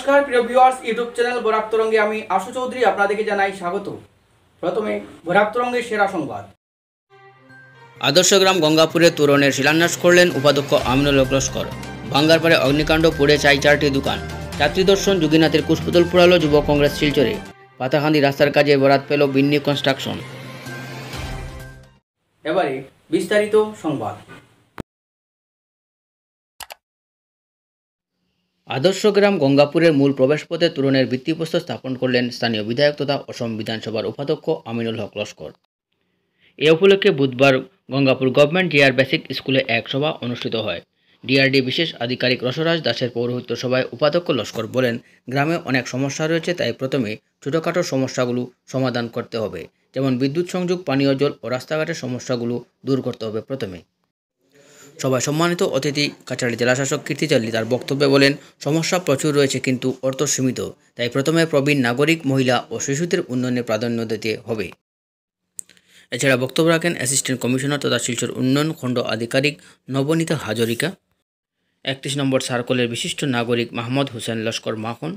नमस्कार प्रिय viewers YouTube channel Barak তরঙ্গে আমি আশু চৌধুরী আপনাদেরকে জানাই স্বাগত। প্রথমে বরাক তরঙ্গের সেরা সংবাদ। আদর্শ গ্রাম গঙ্গাপুরে তোরণের শিলান্যাস করলেন উপাধ্যক্ষ আমিনুল হক লস্কর। ভাঙ্গারপাড়ে অগ্নিকাণ্ড পুড়ে চাই 4টি দোকান। যাত্রী দর্শন যোগীনাথের কুশপুতল পোড়ালো যুব কংগ্রেস শিলচরে। পাতাখান্দি রাস্তার কাজে বরাত পেল বিন্নি কনস্ট্রাকশন। এবারে বিস্তারিত সংবাদ। আদর্শ গ্রাম গঙ্গাপুরের মূল প্রবেশপথে তোরণের ভিত্তিপ্রস্তর স্থাপন করলেন স্থানীয় বিধায়ক তথা অসম বিধানসভার উপাধ্যক্ষ আমিনুল হক লস্কর। এ উপলক্ষে বুধবার গঙ্গাপুর গভর্নমেন্ট ডিআর বেসিক স্কুলে এক সভা অনুষ্ঠিত হয়। ডিআরডি বিশেষ আধিকারিক রসরাজ দাসের পৌরোহিত্য সভায় উপাধ্যক্ষ লস্কর বলেন, গ্রামে অনেক সমস্যা রয়েছে, তাই প্রথমে ছোটোখাটো সমস্যাগুলো সমাধান করতে হবে, যেমন বিদ্যুৎ সংযোগ, পানীয় জল ও রাস্তাঘাটের সমস্যাগুলো দূর করতে হবে প্রথমে। সভায় সম্মানিত অতিথি কাছাড়ি জেলাশাসক কীর্তিচাল্লি তার বক্তব্যে বলেন, সমস্যা প্রচুর রয়েছে কিন্তু অর্থ সীমিত, তাই প্রথমে প্রবীণ নাগরিক, মহিলা ও শিশুদের উন্নয়নে প্রাধান্য দিতে হবে। এছাড়া বক্তব্য রাখেন অ্যাসিস্ট্যান্ট কমিশনার তথা শিলচর উন্নয়ন খণ্ড আধিকারিক নবনীতা হাজরিকা, 31 নম্বর সার্কলের বিশিষ্ট নাগরিক মাহমুদ হোসেন লস্কর মাখন,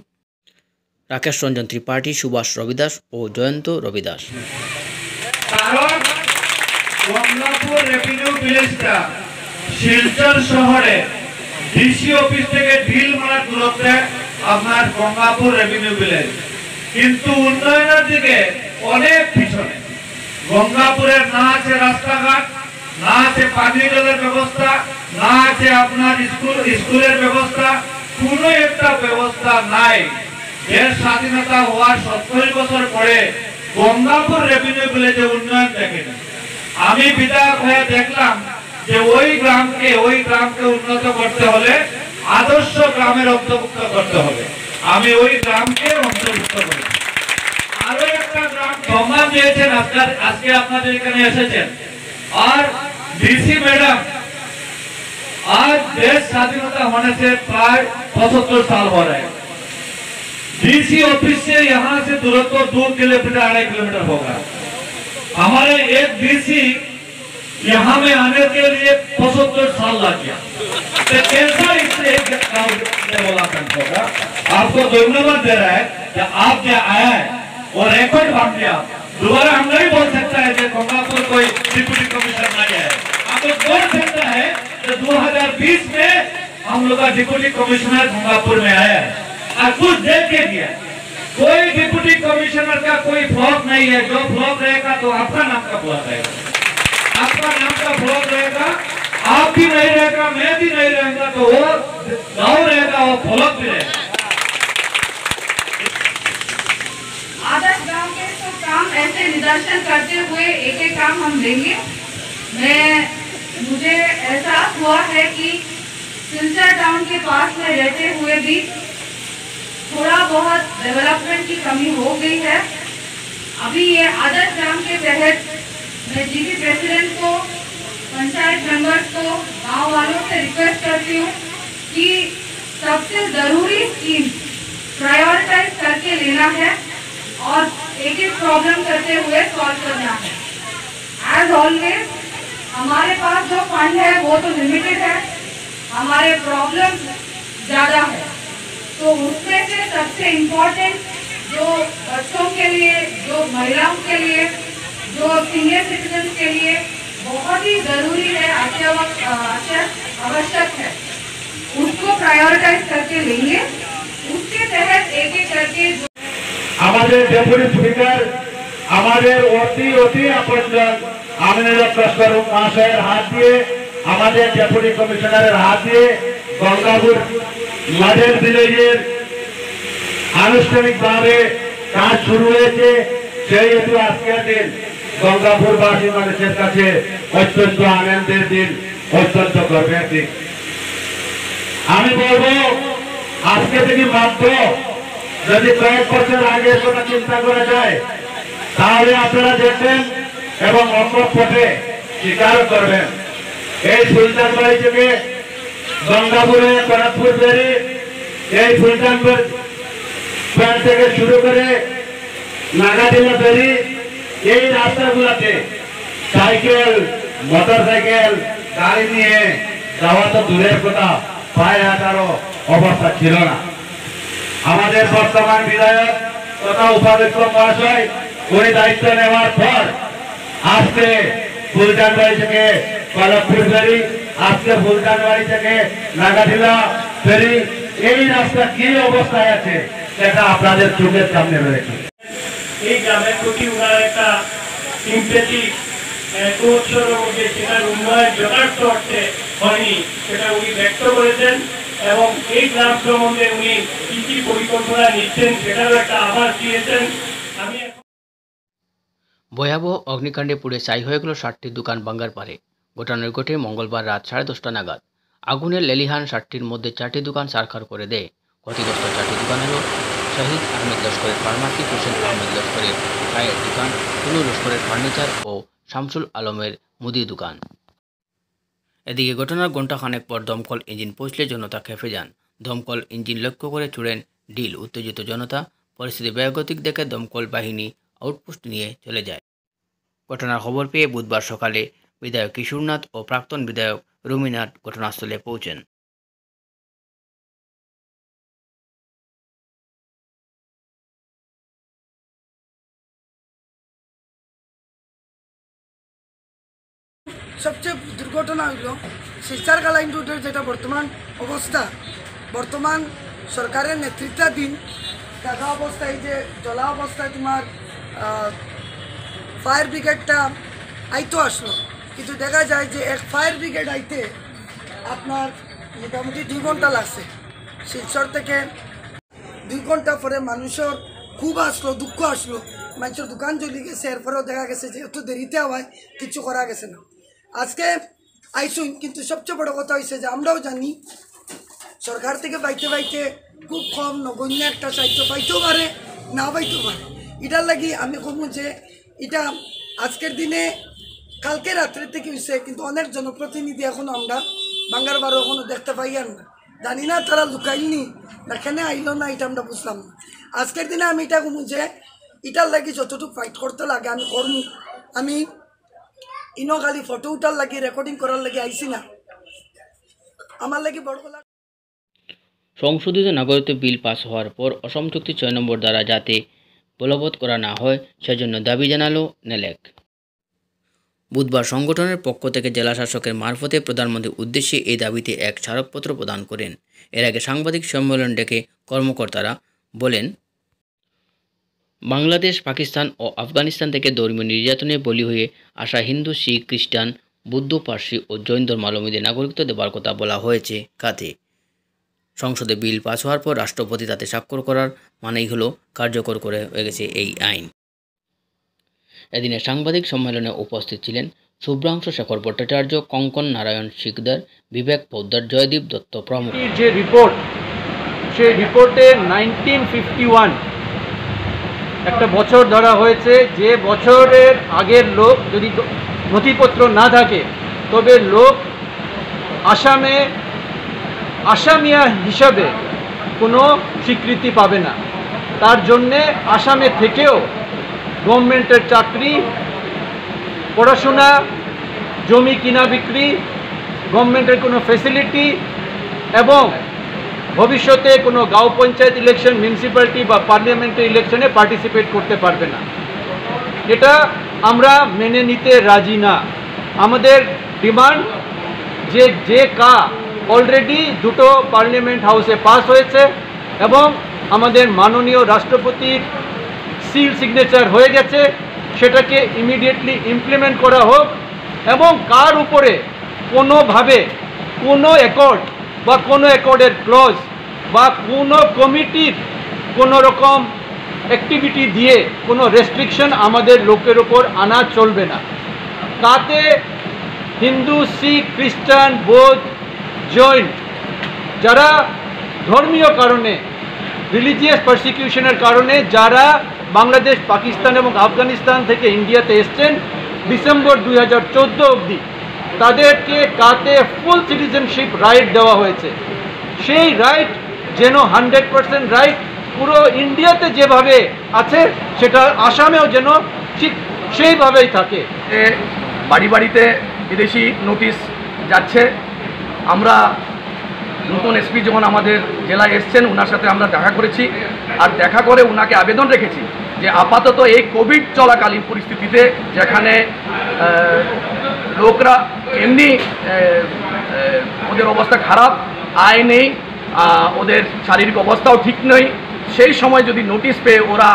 রাকেশ রঞ্জন ত্রিপাঠী, সুভাষ রবিদাস ও জয়ন্ত রবিদাস। শিলচর শহরে ডিসি অফিস থেকে ঢিল মারা দূরত্বে আপনার গঙ্গাপুর রেভিনিউ ভিলেজ, কিন্তু উন্নয়নের দিকে অনেক পিছনে। গঙ্গাপুরের না আছে রাস্তাঘাট, না আছে পানীয় জলের ব্যবস্থা, না আছে আপনার স্কুলের ব্যবস্থা, কোনো একটা ব্যবস্থা নাই। দেশ স্বাধীনতা হওয়ার 70 বছর পরে গঙ্গাপুর রেভিনিউ ভিলেজে উন্নয়ন দেখেনি। আমি বিধায়ক হয়ে দেখলাম যে ওই গ্রামকে উন্নত করতে হলে আদর্শ গ্রামের অন্তর্ভুক্ত করতে হবে। আমি ওই গ্রামকে অন্তর্ভুক্ত করি। আরো একটা গ্রাম সম্মান দিয়েছেন, আজকে আপনাদের এখানে এসেছেন। और डीसी मैडम, आज देश स्वाधीनता होने से प्राय 75 साल हो रहे हैं। डीसी ऑफिस से यहाँ से दूरत्व 2 किलोमीटर 2.5 किलोमीटर होगा। हमारे एक डीसी यहाँ में आने के लिए 75 साल लग गया। तो कैसा इससे डेवलपमेंट होगा? आपको धन्यवाद दे रहा है कि आप क्या आया है और रिकॉर्ड बांध दिया। दोबारा हम नहीं बोल सकता है कि गंगापुर कोई डिप्टी कमिश्नर नहीं है। आप लोग बोल सकता है कि 2020 में हम लोग का डिप्टी कमिश्नर गंगापुर में आया है और कुछ देख के गया। कोई डिप्टी कमिश्नर का कोई फ्लॉप नहीं है। जो फ्लॉप रहेगा तो आपका नाम का फ्लॉप रहेगा, आपका नाम का फ्लॉप रहेगा। आप भी नहीं रहेगा, मैं भी नहीं रहेगा, तो वो गाँव रहेगा, वो फ्लॉप भी रहेगा। आदर्श गांव के तो काम ऐसे निदर्शन करते हुए एक एक काम हम देंगे। मुझे एहसास हुआ है कि सिलचर टाउन के पास में रहते हुए भी थोड़ा बहुत डेवलपमेंट की कमी हो गई है। अभी ये आदर्श ग्राम के तहत मैं जीपी प्रेसिडेंट को, पंचायत मेंबर्स को, गांव वालों से रिक्वेस्ट करती हूँ कि सबसे जरूरी स्कीम प्रायोरिटाइज करके लेना है और एक एक प्रॉब्लम करते हुए सॉल्व करना है। एज ऑलवेज हमारे पास जो फंड है वो तो लिमिटेड है, हमारे प्रॉब्लम ज़्यादा है, तो उसमें से सबसे इम्पोर्टेंट जो बच्चों के लिए, जो महिलाओं के लिए, जो सीनियर सिटीजन के लिए बहुत ही ज़रूरी है, आवश्यक है, उसको प्रायोरिटाइज करके लेंगे। उसके तहत एक एक करके আমাদের ডেপুটি স্পিকার, আমাদের অতি আপনজন আমিনুল হক লস্কর মহাশয়ের হাত দিয়ে, আমাদের ডেপুটি কমিশনারের হাত দিয়ে গঙ্গাপুর মডেল ভিলেজের আনুষ্ঠানিকভাবে কাজ শুরু হয়েছে। সেই হেতু আজকের দিন গঙ্গাপুরবাসী মানুষের কাছে অত্যন্ত আনন্দের দিন, অত্যন্ত গর্বের দিন। আমি বলবো আজকে থেকে মাত্র যদি কয়েক বছর আগে কথা চিন্তা করা যায় তাহলে আপনারা দেখবেন এবং অকপটে স্বীকার করবেন। এই সুলতান বাড়ি থেকে গঙ্গাপুরে কনকপুর বেরি, এই সুলতানপুর থেকে শুরু করে নাগাডিলা বেরি, এই রাস্তাগুলোতে সাইকেল, মোটর সাইকেল, গাড়ি নিয়ে যাওয়া তো দূরের কথা, পায়ে হাঁটারও অবস্থা ছিল না। আমাদের বর্তমান বিধায়ক তথা উপাধ্যক্ষ মহাশয় উনি দায়িত্ব নেওয়ার পর আজকে ফুলটানবাড়ি থেকে কলকপুর ফেরি, আজকে ফুলটানবাড়ি থেকে নাগাটিলা ফেরি, এই রাস্তা কি অবস্থায় আছে সেটা আপনাদের চোখের সামনে রয়েছে। এই গ্রামের প্রতি ওনার একটা সিম্পেথি উৎসবের মধ্যে সেটার উন্নয়ন যথার্থ অর্থে হয়নি সেটা উনি ব্যক্ত করেছেন এবং এই গ্রাম সম্বন্ধে উনি কি কি পরিকল্পনা নিচ্ছেন সেটারও একটা আভাস দিয়েছেন। আমি ভয়াবহ অগ্নিকাণ্ডে পুড়ে ছাই হয়ে গেল 60টি দোকান বাঙ্গার পারে। ঘটনার ঘটে মঙ্গলবার রাত 10:30 নাগাদ। আগুনের লেলিহান 60টির মধ্যে 4টি দোকান ছারখার করে দেয়। ক্ষতিগ্রস্ত 4টি দোকান হল শহীদ আহমেদ লস্করের ফার্মাসি, হোসেন আহমেদ লস্করের চায়ের দোকান, কুলু লস্করের ফার্নিচার ও শামসুল আলমের মুদির দোকান। এদিকে ঘটনার ঘণ্টাখানেক পর দমকল ইঞ্জিন পৌঁছলে জনতা খেপে যান। দমকল ইঞ্জিন লক্ষ্য করে ছুড়েন ডিল। উত্তেজিত জনতা পরিস্থিতি বেগতিক দেখে দমকল বাহিনী আউটপোস্ট নিয়ে চলে যায়। ঘটনার খবর পেয়ে বুধবার সকালে বিধায়ক কিশোরনাথ ও প্রাক্তন বিধায়ক রুমিনাথ ঘটনাস্থলে পৌঁছেন। সবচেয়ে দুর্ঘটনা হইল শিলচর কালাইন রোডের যেটা বর্তমান অবস্থা, বর্তমান সরকারের নেতৃত্বাধীন দেখা অবস্থায় যে জলা অবস্থায় তোমার ফায়ার ব্রিগেডটা আইতো আসলো, কিন্তু দেখা যায় যে এক ফায়ার ব্রিগেড আইতে আপনার মোটামুটি 2 ঘন্টা লাগছে। শিলচর থেকে 2 ঘন্টা পরে মানুষের খুব আসলো, দুঃখ আসলো, মানুষের দোকান জ্বলি গেছে। এরপরেও দেখা গেছে যে একটু দেরিতে হওয়ায় কিছু করা গেছে না। আজকে আইসুন, কিন্তু সবচেয়ে বড় কথা হয়েছে যে আমরাও জানি সরকার থেকে পাইতে পাইতে খুব কম নগণ্য একটা সাহায্য পাইতেও পারে, না পাইতেও পারে। এটার লাগি আমি কমু যে এটা আজকের দিনে কালকে রাত্রের থেকে হয়েছে, কিন্তু অনেক জনপ্রতিনিধি এখনও আমরা বাঙ্গার বারো এখনও দেখতে পাই আর না। জানি না তারা লুকাইনি না কেন আইল না, এটা আমরা বুঝলাম না। আজকের দিনে আমি এটা কমু যে এটার লাগি যতটুকু ফাইট করতে লাগে আমি করমু। আমি ইনো খালি ফটো উঠার লাগি, রেকর্ডিং করার লাগি আইসি না, আমার লাগি বড় কথা। সংশোধিত নাগরিকত্ব বিল পাস হওয়ার পর অসম চুক্তি 6 নম্বর দ্বারা যাতে বলবৎ করা না হয় সেজন্য দাবি জানালো নেলেক। বুধবার সংগঠনের পক্ষ থেকে জেলা শাসকের মারফতে প্রধানমন্ত্রীর উদ্দেশ্যে এই দাবিতে এক স্মারকপত্র প্রদান করেন। এর আগে সাংবাদিক সম্মেলন ডেকে কর্মকর্তারা বলেন, বাংলাদেশ, পাকিস্তান ও আফগানিস্তান থেকে ধর্মীয় নির্যাতনে বলি হয়ে আসা হিন্দু, শিখ, খ্রিস্টান, বৌদ্ধ, পার্সি ও জৈন ধর্মাবলম্বীদের নাগরিকত্ব দেওয়ার কথা বলা হয়েছে কাতে। সংসদে বিল পাস হওয়ার পর রাষ্ট্রপতি তাতে স্বাক্ষর করার মানেই হলো কার্যকর করে হয়ে গেছে এই আইন। এদিনে সাংবাদিক সম্মেলনে উপস্থিত ছিলেন শুভ্রাংশু শেখর ভট্টাচার্য, কঙ্কন নারায়ণ শিকদার, বিবেক পোদ্দার, জয়দীপ দত্ত প্রমুখ। যে রিপোর্ট, সেই রিপোর্টে 1951 একটা বছর ধরা হয়েছে, যে বছরের আগের লোক যদি নথিপত্র না থাকে তবে লোক আসামে আসামিয়া হিসাবে কোনো স্বীকৃতি পাবে না। তার জন্যে আসামে থেকেও গভর্নমেন্টের চাকরি, পড়াশোনা, জমি কিনা বিক্রি, গভর্নমেন্টের কোনো ফেসিলিটি এবং ভবিষ্যতে কোনো গাঁও পঞ্চায়েত ইলেকশন, মিউনিসিপ্যালিটি বা পার্লামেন্টের ইলেকশনে পার্টিসিপেট করতে পারবে না। এটা আমরা মেনে নিতে রাজি না। আমাদের ডিমান্ড যে অলরেডি 2টো পার্লামেন্ট হাউসে পাস হয়েছে এবং আমাদের মাননীয় রাষ্ট্রপতির সিল সিগনেচার হয়ে গেছে, সেটাকে ইমিডিয়েটলি ইমপ্লিমেন্ট করা হোক এবং কার উপরে কোনোভাবে কোনো অ্যাকর্ড বা কোনো অ্যাকর্ডের ক্লজ বা কোনো কমিটির কোনো রকম অ্যাক্টিভিটি দিয়ে কোনো রেস্ট্রিকশন আমাদের লোকের ওপর আনা চলবে না। তাতে হিন্দু, শিখ, খ্রিস্টান, বৌদ্ধ, জৈন যারা ধর্মীয় কারণে, রিলিজিয়াস পারসিকিউশনের কারণে যারা বাংলাদেশ, পাকিস্তান এবং আফগানিস্তান থেকে ইন্ডিয়াতে এসছেন ডিসেম্বর 2014 অবধি, তাদেরকে কাতে ফুল সিটিজেনশিপ রাইট দেওয়া হয়েছে। সেই রাইট যেন 100% রাইট পুরো ইন্ডিয়াতে যেভাবে আছে সেটা আসামেও যেন ঠিক সেইভাবেই থাকে। বাড়ি বাড়িতে বিদেশি নোটিশ যাচ্ছে। আমরা নতুন এসপি যখন আমাদের জেলায় এসছেন ওনার সাথে আমরা দেখা করেছি, আর দেখা করে ওনাকে আবেদন রেখেছি যে আপাতত এই কোভিড চলাকালীন পরিস্থিতিতে যেখানে লোকরা এমনি ওদের অবস্থা খারাপ, আয় নেই, ওদের শারীরিক অবস্থাও ঠিক নেই, সেই সময় যদি নোটিশ পেয়ে ওরা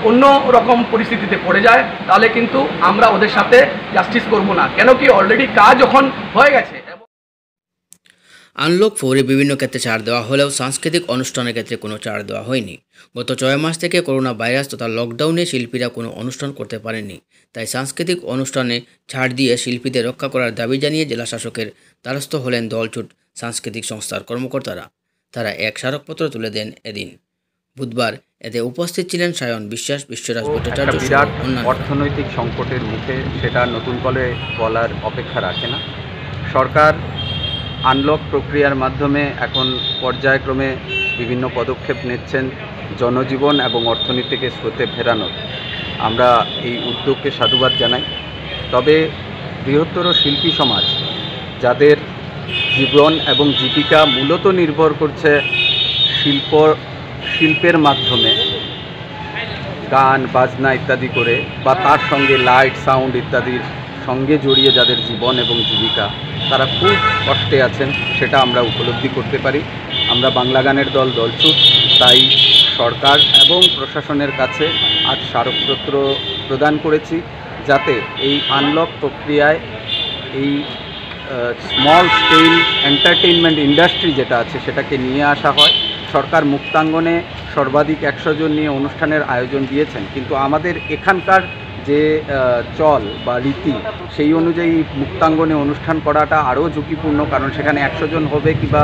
অন্য রকম পরিস্থিতিতে পড়ে যায় তাহলে কিন্তু আমরা ওদের সাথে জাস্টিস করব না, কেন কি অলরেডি কাজ যখন হয়ে গেছে। আনলক 4-এ বিভিন্ন ক্ষেত্রে ছাড় দেওয়া হলেও সাংস্কৃতিক অনুষ্ঠানের ক্ষেত্রে কোনো ছাড় দেওয়া হয়নি। গত 6 মাস থেকে করোনা ভাইরাস তথা লকডাউনে শিল্পীরা কোনো অনুষ্ঠান করতে পারেননি, তাই সাংস্কৃতিক অনুষ্ঠানে ছাড় দিয়ে শিল্পীদের রক্ষা করার দাবি জানিয়ে জেলা শাসকের দ্বারস্থ হলেন দলছুট সাংস্কৃতিক সংস্থার কর্মকর্তারা। তারা এক স্মারকপত্র তুলে দেন এদিন বুধবার। এতে উপস্থিত ছিলেন সায়ন বিশ্বাস, বিশ্বরাজ ভট্টাচার্য, বিরাট অর্থনৈতিক সংকটের মুখে সেটা নতুন করে বলার অপেক্ষা রাখে না। সরকার আনলক প্রক্রিয়ার মাধ্যমে এখন পর্যায়ক্রমে বিভিন্ন পদক্ষেপ নিচ্ছেন জনজীবন এবং অর্থনীতিকে স্রোতে ফেরানোর। আমরা এই উদ্যোগকে সাধুবাদ জানাই। তবে বৃহত্তর শিল্পী সমাজ, যাদের জীবন এবং জীবিকা মূলত নির্ভর করছে শিল্পের মাধ্যমে, গান বাজনা ইত্যাদি করে বা তার সঙ্গে লাইট সাউন্ড ইত্যাদির সঙ্গে জড়িয়ে যাদের জীবন এবং জীবিকা, তারা খুব কষ্টে আছেন, সেটা আমরা উপলব্ধি করতে পারি। আমরা বাংলা গানের দল দলছুট, তাই সরকার এবং প্রশাসনের কাছে আজ স্মারকপত্র প্রদান করেছি যাতে এই আনলক প্রক্রিয়ায় এই স্মল স্কেল এন্টারটেইনমেন্ট ইন্ডাস্ট্রি যেটা আছে সেটাকে নিয়ে আসা হয়। সরকার মুক্তাঙ্গনে সর্বাধিক 100 জন নিয়ে অনুষ্ঠানের আয়োজন দিয়েছেন, কিন্তু আমাদের এখানকার যে চল বা রীতি সেই অনুযায়ী মুক্তাঙ্গনে অনুষ্ঠান করাটা আরও ঝুঁকিপূর্ণ, কারণ সেখানে 100 জন হবে কিংবা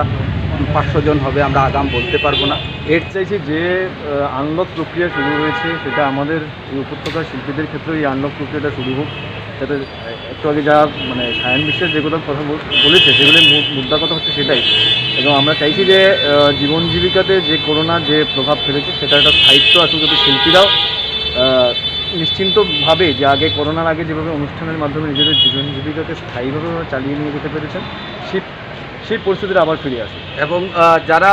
500 জন হবে আমরা আগাম বলতে পারবো না। এর চাইছি যে আনলক প্রক্রিয়া শুরু হয়েছে সেটা আমাদের এই উপত্যকার শিল্পীদের ক্ষেত্রে এই আনলক প্রক্রিয়াটা শুরু হোক, যাতে একটু আগে যা মানে সায়ন বিশ্বের যেগুলো কথা বলেছে সেগুলোর মুদ্রা কথা হচ্ছে সেটাই। এবং আমরা চাইছি যে জীবন জীবিকাতে যে করোনা যে প্রভাব ফেলেছে সেটা একটা স্থায়িত্ব আসুক, যাতে শিল্পীরাও নিশ্চিন্তভাবে যে আগে করোনার আগে যেভাবে অনুষ্ঠানের মাধ্যমে নিজেদের জীবন জীবিকাকে স্থায়ীভাবে চালিয়ে নিয়ে যেতে পেরেছেন সেই পরিস্থিতিটা আবার ফিরে আসে। এবং যারা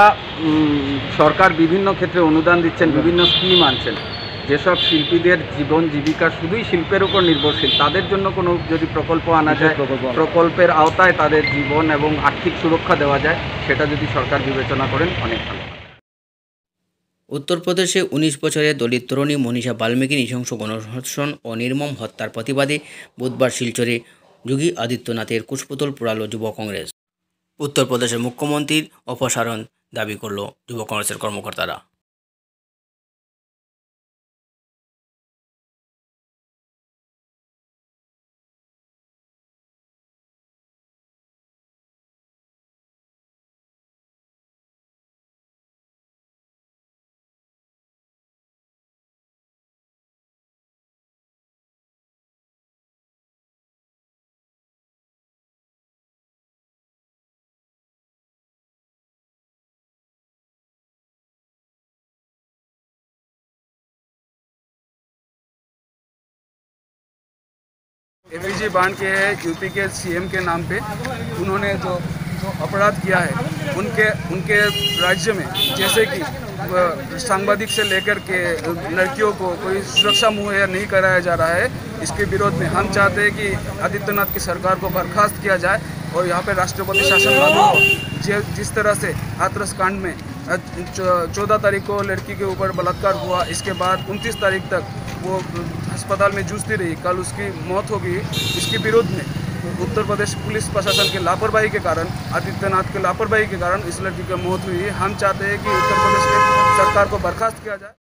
সরকার বিভিন্ন ক্ষেত্রে অনুদান দিচ্ছেন, বিভিন্ন স্কিম আনছেন, যেসব শিল্পীদের জীবন জীবিকা শুধুই শিল্পের উপর নির্ভরশীল, তাদের জন্য কোনো যদি প্রকল্প আনা যায়, প্রকল্পের আওতায় তাদের জীবন এবং আর্থিক সুরক্ষা দেওয়া যায়, সেটা যদি সরকার বিবেচনা করেন অনেক ভালো। উত্তরপ্রদেশে 19 বছরের দলিত তরুণী মনীষা বাল্মীকি নৃশংস গণধর্ষণ ও নির্মম হত্যার প্রতিবাদে বুধবার শিলচরে যোগী আদিত্যনাথের কুশপুতল পোড়ালো যুব কংগ্রেস। উত্তরপ্রদেশের মুখ্যমন্ত্রীর অপসারণ দাবি করল যুব কংগ্রেসের কর্মকর্তারা। एवीजी बांध के यूपी के सीएम के नाम पे उन्होंने जो अपराध किया है उनके राज्य में, जैसे कि सांबादिक से लेकर के लड़कियों को कोई सुरक्षा मुहैया नहीं कराया जा रहा है, इसके विरोध में हम चाहते हैं कि आदित्यनाथ की सरकार को बर्खास्त किया जाए और यहाँ पे राष्ट्रपति शासन लागू हो। जिस तरह से हाथरस कांड में 14 तारीख को लड़की के ऊपर बलात्कार हुआ, इसके बाद 29 तारीख तक वो अस्पताल में जूझती रही, कल उसकी मौत हो गई। इसके विरोध में उत्तर प्रदेश पुलिस प्रशासन की लापरवाही के कारण, आदित्यनाथ के लापरवाही के कारण इस लड़की की मौत हुई। हम चाहते हैं कि उत्तर प्रदेश की सरकार को बर्खास्त किया जाए।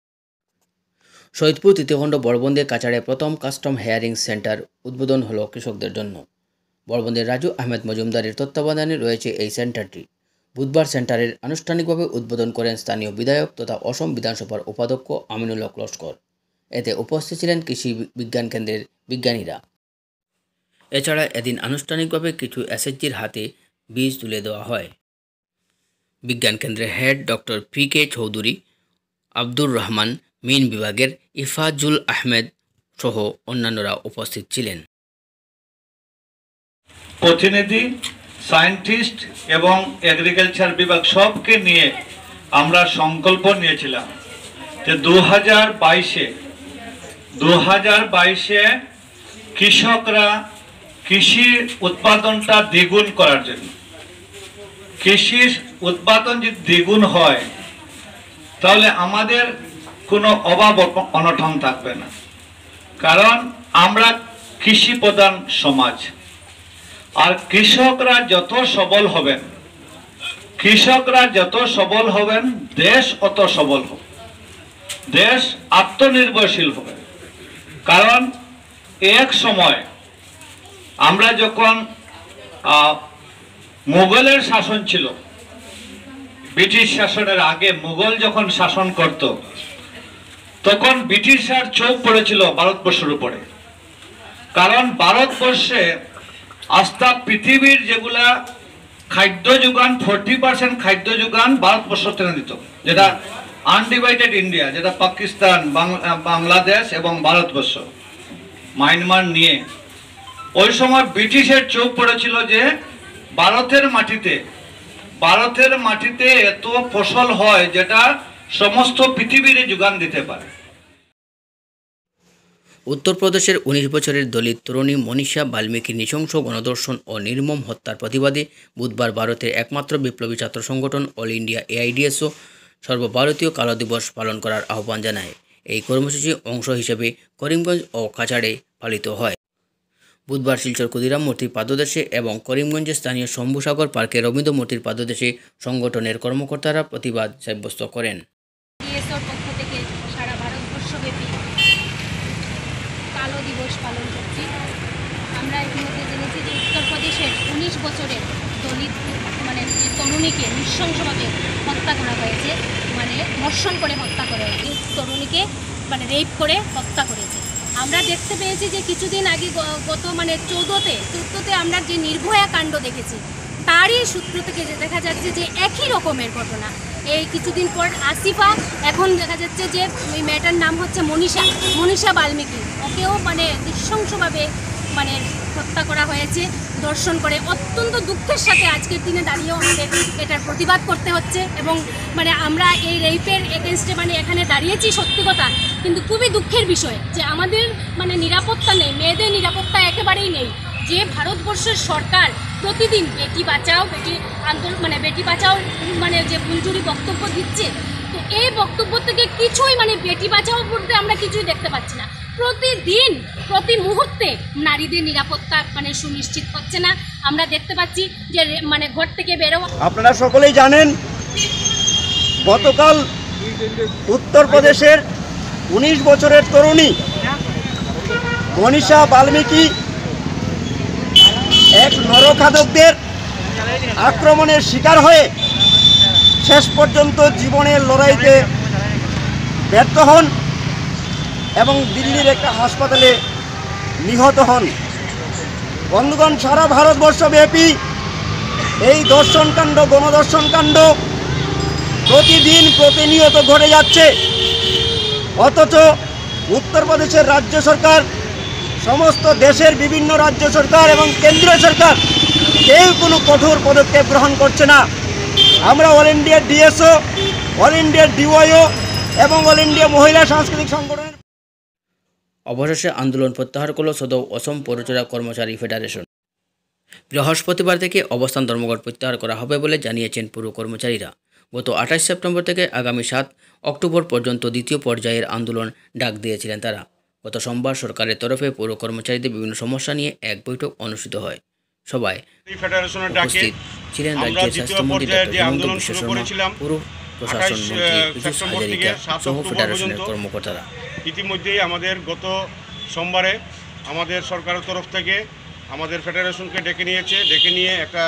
শহীদপুর তৃতীয়খণ্ড বড়বন্দের কাছাড়ে প্রথম কাস্টম হেয়ারিং সেন্টার উদ্বোধন হলো কৃষকদের জন্য। বড়বন্দের রাজু আহমেদ মজুমদারের তত্ত্বাবধানে রয়েছে এই সেন্টারটি। বুধবার সেন্টারের আনুষ্ঠানিকভাবে উদ্বোধন করেন স্থানীয় বিধায়ক তথা অসম বিধানসভার উপাধ্যক্ষ আমিনুল হক লস্কর। এতে উপস্থিত ছিলেন কৃষি বিজ্ঞান কেন্দ্রের বিজ্ঞানীরা। এছাড়া এদিন আনুষ্ঠানিকভাবে কিছু এসএইচজির হাতে বীজ তুলে দেওয়া হয়। বিজ্ঞান কেন্দ্রের head doctor PK Chowdhury, Abdur Rahman, মিন বিভাগের ইফাজুল আহমেদ সহ অন্যান্যরা উপস্থিত ছিলেন। প্রতিনিধি সায়েন্টিস্ট এবং এগ্রিকালচার বিভাগ সবকে নিয়ে আমরা সংকল্প নিয়েছিলাম যে 2022-এ কৃষকরা কৃষি উৎপাদনটা দ্বিগুণ করার জন্য। কৃষির উৎপাদন যদি দ্বিগুণ হয় তাহলে আমাদের কোনো অভাব অনটন থাকবে না, কারণ আমরা কৃষি প্রধান সমাজ। আর কৃষকরা যত সবল হবেন দেশ অত সবল হবে, দেশ আত্মনির্ভরশীল হবে। কারণ এক সময় আমরা যখন মুঘলের শাসন ছিল, ব্রিটিশ শাসনের আগে মুঘল যখন শাসন করত তখন ব্রিটিশার চোখ পড়েছিল ভারতবর্ষের উপরে। কারণ ভারতবর্ষে আস্থা পৃথিবীর যেগুলা খাদ্য যোগান 40% খাদ্য যোগান ভারতবর্ষ থেকে দিত, যেটা আনডিভাইডেড ইন্ডিয়া, যেটা পাকিস্তান, বাংলাদেশ এবং ভারতবর্ষ, মায়ানমার নিয়ে। ওই সময় ব্রিটিশের চোখ পড়েছিল যে ভারতের মাটিতে এত ফসল হয় যেটা সমস্ত পৃথিবীর যোগান দিতে পারে। উত্তরপ্রদেশের 19 বছরের দলিত তরুণী মনীষা বাল্মীকির নৃশংস গণধর্ষণ ও নির্মম হত্যার প্রতিবাদে বুধবার ভারতের একমাত্র বিপ্লবী ছাত্র সংগঠন অল ইন্ডিয়া AIDSO সর্বভারতীয় কালো দিবস পালন করার আহ্বান জানায়। এই কর্মসূচির অংশ হিসেবে করিমগঞ্জ ও কাছাড়ে পালিত হয়। বুধবার শিলচর ক্ষুদিরাম মূর্তির পাদদেশে এবং করিমগঞ্জের স্থানীয় শম্ভুসাগর পার্কে রবীন্দ্র মূর্তির পাদদেশে সংগঠনের কর্মকর্তারা প্রতিবাদ সাব্যস্ত করেন। পক্ষ থেকে সারা ভারতবর্ষব্যাপী কালো দিবস পালন করছি। আমরা ইতিমধ্যে জেনেছি যে উত্তরপ্রদেশের 19 বছরের দলিত যে তরুণীকে নৃশংসভাবে হত্যা করা হয়েছে, ধর্ষণ করে হত্যা করা হয়েছে, তরুণীকে রেপ করে হত্যা করেছে। আমরা দেখতে পেয়েছি যে কিছুদিন আগে গত 14তে আমরা যে নির্ভয়া কাণ্ড দেখেছি, তারই সূত্র থেকে দেখা যাচ্ছে যে একই রকমের ঘটনা। এই কিছুদিন পর আসিফা, এখন দেখা যাচ্ছে যে ওই মেয়েটার নাম হচ্ছে মনীষা বাল্মীকি, ওকেও নৃশংসভাবে হত্যা করা হয়েছে, ধর্ষণ করে। অত্যন্ত দুঃখের সাথে আজকের দিনে দাঁড়িয়েও আমাদের এটার প্রতিবাদ করতে হচ্ছে এবং আমরা এই রেপের এগেনস্টে এখানে দাঁড়িয়েছি সত্যি কথা, কিন্তু খুবই দুঃখের বিষয় যে আমাদের নিরাপত্তা নেই, মেয়েদের নিরাপত্তা একেবারেই নেই। যে ভারতবর্ষের সরকার প্রতিদিন বেটি বাঁচাও বেটি বাঁচাও যে ফুলঝুরি বক্তব্য দিচ্ছে, তো এই বক্তব্য থেকে কিছুই বেটি বাঁচাও বলতে আমরা কিছুই দেখতে পাচ্ছি না। প্রতিদিন প্রতি মুহূর্তে নারীদের নিরাপত্তা সুনিশ্চিত হচ্ছে না। আমরা দেখতে পাচ্ছি যে ঘর থেকে বেরো। আপনারা সকলেই জানেন গতকাল উত্তরপ্রদেশের 19 বছরের তরুণী মনীষা বাল্মীকি এক নরখাদকদের আক্রমণের শিকার হয়ে শেষ পর্যন্ত জীবনের লড়াইতে ব্যর্থ হন এবং দিল্লির একটা হাসপাতালে নিহত হন। বন্ধুগণ, সারা ভারতবর্ষব্যাপী এই ধর্ষণকাণ্ড, গণধর্ষণকাণ্ড প্রতিদিন প্রতিনিয়ত ঘটে যাচ্ছে, অথচ উত্তরপ্রদেশের রাজ্য সরকার, সমস্ত দেশের বিভিন্ন রাজ্য সরকার এবং কেন্দ্রীয় সরকার কেউ কোনো কঠোর পদক্ষেপ গ্রহণ করছে না। আমরা all India DSO, all India DYO এবং অল ইন্ডিয়া মহিলা সাংস্কৃতিক সংগঠনের অবশেষে আন্দোলন প্রত্যাহার করল সদৌ অসম পৌরচরা কর্মচারী ফেডারেশন। বৃহস্পতিবার থেকে অবস্থান ধর্মঘট প্রত্যাহার করা হবে বলে জানিয়েছেন পুর কর্মচারীরা। গত 28 সেপ্টেম্বর থেকে আগামী 7 অক্টোবর পর্যন্ত দ্বিতীয় পর্যায়ের আন্দোলন ডাক দিয়েছিলেন তারা। গত সোমবার সরকারের তরফে পৌর কর্মচারীদের বিভিন্ন সমস্যা নিয়ে এক বৈঠক অনুষ্ঠিত হয়। সবাই উপস্থিত ছিলেন রাজ্যের স্বাস্থ্যমন্ত্রী ডক্টর হিমন্ত বিশ্ব শর্মা, পুর প্রশাসন মন্ত্রী পীযূষ হাজারিকা সহ ফেডারেশনের কর্মকর্তারা। ইতিমধ্যেই আমাদের গত সোমবারে আমাদের সরকারের তরফ থেকে আমাদের ফেডারেশনকে ডেকে নিয়ে একটা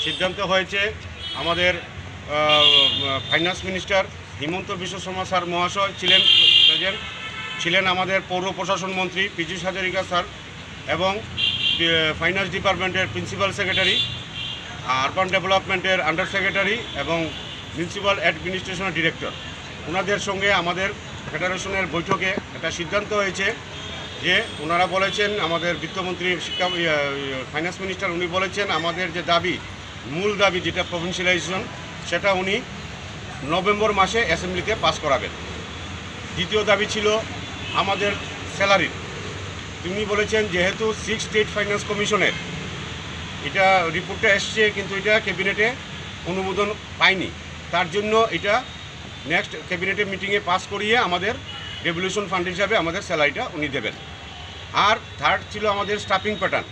সিদ্ধান্ত হয়েছে। আমাদের finance minister Himanta Biswa Sarma sir মহাশয় ছিলেন আমাদের পৌর প্রশাসন মন্ত্রী পীযূষ হাজারিকা স্যার এবং ফাইন্যান্স ডিপার্টমেন্টের প্রিন্সিপাল সেক্রেটারি, আরবান ডেভেলপমেন্টের আন্ডার সেক্রেটারি এবং মিউনিসিপ্যাল অ্যাডমিনিস্ট্রেশনের ডিরেক্টর। ওনাদের সঙ্গে আমাদের ফেডারেশনের বৈঠকে একটা সিদ্ধান্ত হয়েছে যে ওনারা বলেছেন, আমাদের বিত্তমন্ত্রী শিক্ষা ফাইন্যান্স মিনিস্টার উনি বলেছেন আমাদের যে দাবি, মূল দাবি যেটা প্রভিন্সিয়ালাইজেশন, সেটা উনি নভেম্বর মাসে অ্যাসেম্বলিতে পাস করাবেন। দ্বিতীয় দাবি ছিল আমাদের স্যালারি। তিনি বলেছেন যেহেতু 6 স্টেট ফাইন্যান্স কমিশনের এটা রিপোর্টটা এসছে কিন্তু এটা ক্যাবিনেটে অনুমোদন পায়নি, তার জন্য এটা নেক্সট ক্যাবিনেটের মিটিংয়ে পাস করিয়ে আমাদের রেভলিউশন ফান্ড হিসাবে আমাদের স্যালারিটা উনি দেবেন। আর থার্ড ছিল আমাদের স্টাফিং প্যাটার্ন।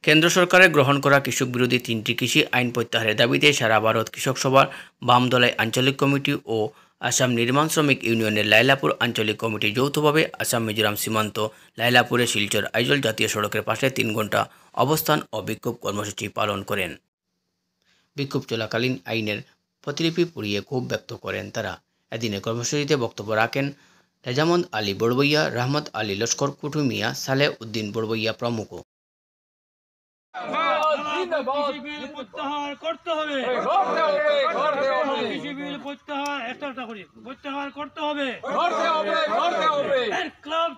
কেন্দ্র সরকারের গ্রহণ করা কৃষক বিরোধী 3টি কৃষি আইন প্রত্যাহারের দাবিতে সারা ভারত কৃষক সভা, বামদলাই আঞ্চলিক কমিটি ও আসাম নির্মাণ শ্রমিক ইউনিয়নের লাইলাপুর আঞ্চলিক কমিটি যৌথভাবে আসাম মিজোরাম সীমান্ত লাইলাপুরে শিলচর আইজল জাতীয় সড়কের পাশে 3 ঘণ্টা অবস্থান ও বিক্ষোভ কর্মসূচি পালন করেন। বিক্ষোভ চলাকালীন আইনের প্রতিলিপি পুড়িয়ে ক্ষোভ ব্যক্ত করেন তারা। এদিনের কর্মসূচিতে বক্তব্য রাখেন রেজামন্দ আলী বড়বইয়া, রহমত আলী লস্কর, কুটু মিয়া, সালেহ উদ্দিন বড়বইয়া প্রমুখ। প্রত্যাহার করতে হবে, কৃষি বিল প্রত্যাহার প্রত্যাহার করতে হবে। ক্লাব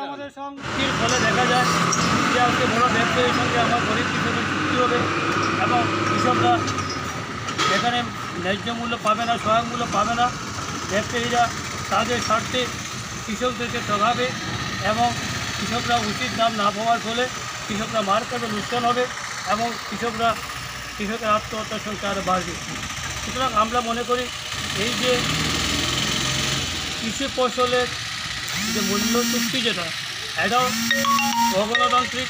আমাদের সংগঠির ফলে দেখা যায় যে আজকে বড় ব্যবসায়ীর সঙ্গে আমার গরিব কৃষকের চুক্তি হবে এবং কৃষকরা এখানে ন্যায্য মূল্য পাবে না, সহায়ক মূল্য পাবে না। ব্যবসায়ীরা তাদের স্বার্থে কৃষকদেরকে ঠকাবে এবং কৃষকরা উচিত দাম না পাওয়ার ফলে কৃষকরা মার্কেটে লোকসান হবে এবং কৃষকের আত্মহত্যার সংখ্যা আরও বাড়বে। সুতরাং আমরা মনে করি এই যে কৃষি ফসলের যে মূল্য চুক্তি যেটা এটাও অগণতান্ত্রিক,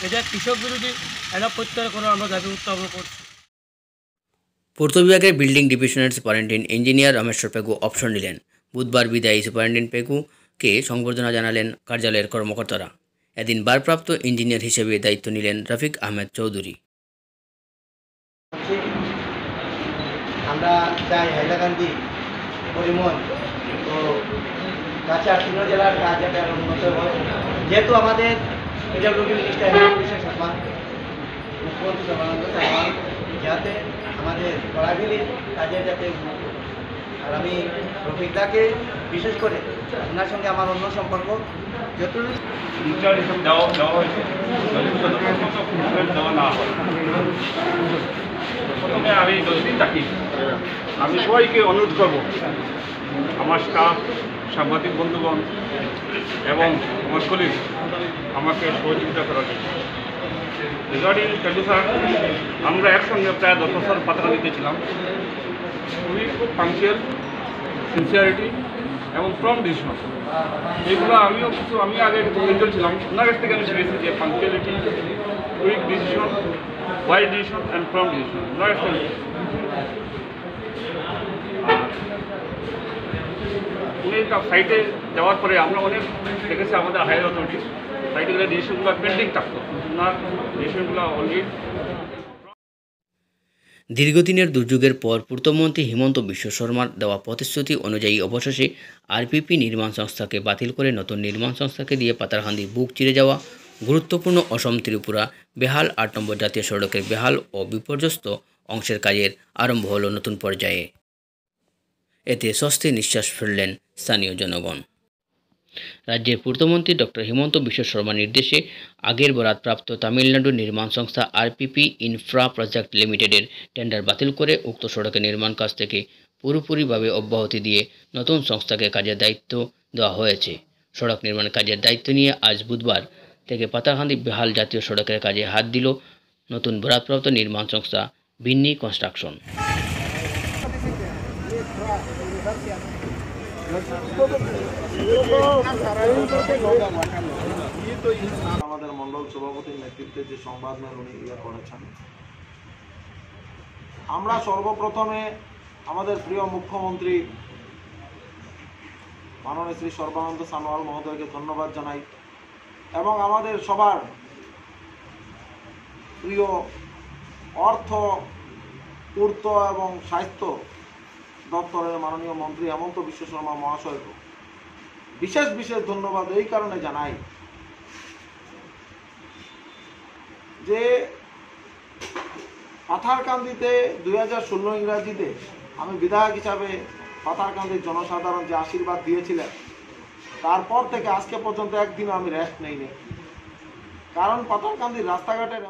এটা কৃষক বিরোধী, এটা প্রত্যাহার করার আমরা দাবি উত্থাপন করছি। পূর্ত বিভাগের বিল্ডিং ডিভিশনের সুপারিনটেন্ডেন্ট ইঞ্জিনিয়ার রমেশ্বর পেগু অবসর নিলেন। বুধবার বিদায়ী সুপারিনটেন্ডেন্ট পেগুকে সংবর্ধনা জানালেন কার্যালয়ের কর্মকর্তারা। এদিন ভারপ্রাপ্ত ইঞ্জিনিয়ার হিসেবে দায়িত্ব নিলেন রফিক আহমেদ চৌধুরী। আমরা চাই হাইলাকান্দি পরিমল তো কাছে আত্মীয় জেলার কাজ যাতে আরো উন্নত হয়, যেহেতু আমাদের পিডব্লিউডি মিনিস্টার হেমন্ত শর্মা, মুখ্যমন্ত্রী সর্বানন্দ সোনোয়াল যাতে আমাদের পড়াগুলির কাজে যাতে, আর আমি রফিকদাকে বিশেষ করে ওনার সঙ্গে আমার অন্য সম্পর্ক যতটুকু দেওয়া হয়েছে দেওয়া না হয়। প্রথমে আমি 10 দিন থাকি। আমি সবাইকে অনুরোধ করব আমার স্টাফ, সাংবাদিক বন্ধুগণ এবং আমার কলিগ আমাকে সহযোগিতা করার জন্য। রিগার্ডিং পেগু স্যার, আমরা একসঙ্গে প্রায় 10 বছর পাতাকান্দিতে ছিলাম। উনি খুব পাংচুয়াল, সিনসিয়ারিটি এবং প্রম্পট ডিসিশন, এইগুলো আমি আগে মেন্টর ছিলাম, ওনার কাছ থেকে আমি শিখেছি যে punctuality, quick decision, wide decision and prompt decision ওনার কাছ থেকে। উনি সাইটে যাওয়ার পরে আমরা অনেক দেখেছি আমাদের হায়ার অথরিটি সাইটে গেলে ডিসিশনগুলো পেন্ডিং থাকতো, ওনার ডিসিশনগুলো অলরেডি। দীর্ঘদিনের দুর্যোগের পর পূর্তমন্ত্রী হিমন্ত বিশ্ব শর্মার দেওয়া প্রতিশ্রুতি অনুযায়ী অবশেষে আরপিপি নির্মাণ সংস্থাকে বাতিল করে নতুন নির্মাণ সংস্থাকে দিয়ে পাতারকান্দি বুক চিরে যাওয়া গুরুত্বপূর্ণ অসম ত্রিপুরা বেহাল 8 নম্বর জাতীয় সড়কের বেহাল ও বিপর্যস্ত অংশের কাজের আরম্ভ হল নতুন পর্যায়ে। এতে স্বস্তি নিঃশ্বাস ফেললেন স্থানীয় জনগণ। রাজ্যের পূর্তমন্ত্রী ডক্টর হিমন্ত বিশ্ব শর্মার নির্দেশে আগের বরাদপ্রাপ্ত তামিলনাড়ু নির্মাণ সংস্থা আরপিপি ইনফ্রা প্রজেক্ট লিমিটেডের টেন্ডার বাতিল করে উক্ত সড়কের নির্মাণ কাজ থেকে পুরোপুরিভাবে অব্যাহতি দিয়ে নতুন সংস্থাকে কাজের দায়িত্ব দেওয়া হয়েছে। সড়ক নির্মাণ কাজের দায়িত্ব নিয়ে আজ বুধবার থেকে পাতারকান্দি বেহাল জাতীয় সড়কের কাজে হাত দিল নতুন বরাদপ্রাপ্ত নির্মাণ সংস্থা বিন্নি কনস্ট্রাকশন। আমাদের মন্ডল সভাপতির নেতৃত্বে যে সংবাদ মেল উনি করেছেন, আমরা সর্বপ্রথমে আমাদের প্রিয় মুখ্যমন্ত্রী মাননীয় শ্রী সর্বানন্দ সোনোয়াল মহোদয়কে ধন্যবাদ জানাই এবং আমাদের সবার প্রিয় অর্থ, পূর্ত এবং স্বাস্থ্য দপ্তরের মাননীয় মন্ত্রী হেমন্ত বিশ্ব শর্মা মহাশয়কে বিশেষ ধন্যবাদ এই কারণে জানাই যে পাথারকান্দিতে 2016 ইংরাজিতে আমি বিধায়ক হিসাবে পাতারকান্দির জনসাধারণ যে আশীর্বাদ দিয়েছিলেন, তারপর থেকে আজকে পর্যন্ত একদিনও আমি রেস্ট নেইনি। কারণ পাতারকান্দির রাস্তাঘাটের